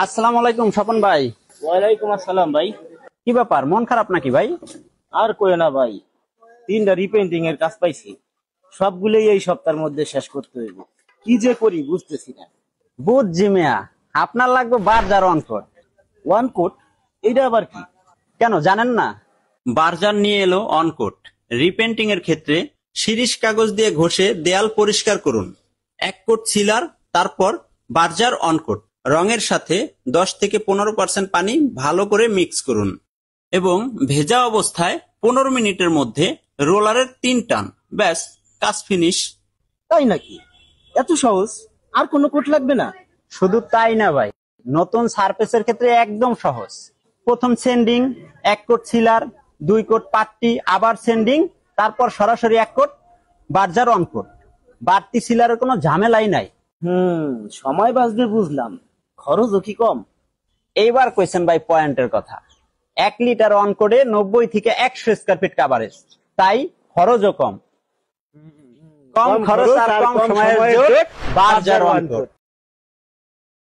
আসসালামু আলাইকুম স্বপন ভাই। ওয়ালাইকুম আসসালাম ভাই। কি ব্যাপার, মন খারাপ নাকি ভাই? আর কই না ভাই, 3টা রিপেন্টিং এর কাজ পাইছি, সবগুলোই এই সপ্তাহের মধ্যে শেষ করতে হইব। কি যে করি বুঝতেছি না। বুঝছি মিয়া, আপনার লাগবে বার্জার অনকোট। ওয়ান কোট, এইটা আবার কি? কেন জানেন না? বার্জার নিয়ে এলো অনকোট। রিপেন্টিং এর ক্ষেত্রে শিরিষ কাগজ দিয়ে ঘষে দেয়াল পরিষ্কার করুন। 1 কোট সিলার, তারপর বার্জার অনকোট রঙের সাথে 10 থেকে 15% পানি ভালো করে মিক্স করুন এবং ভেজা অবস্থায় 15 মিনিটের মধ্যে রোলারের 3 টান, ব্যাস কাজ ফিনিশ। তাই নাকি? এত সহজ? আর কোনো কোট লাগবে না? শুধু তাই না ভাই, নতুন সারফেসের ক্ষেত্রে একদম সহজ। প্রথম সেন্ডিং, 1 কোট সিলার, 2 কোট পাট্টি, আবার সেন্ডিং, তারপর সরাসরি 1 কোট বার্জার অনকোট। বাড়তি সিলারের কোনো ঝামেলাই নাই। সময় বাঁচবে বুঝলাম, খরচও কি কম? এইবার কইছেন ভাই পয়েন্টের কথা। 1 লিটার অনকোটে 90 থেকে 100 স্কয়ার ফিট কাভারেজ, তাই খরচও কম। কম খরচ আর কম সময়ের জোট, বার্জার অনকোট।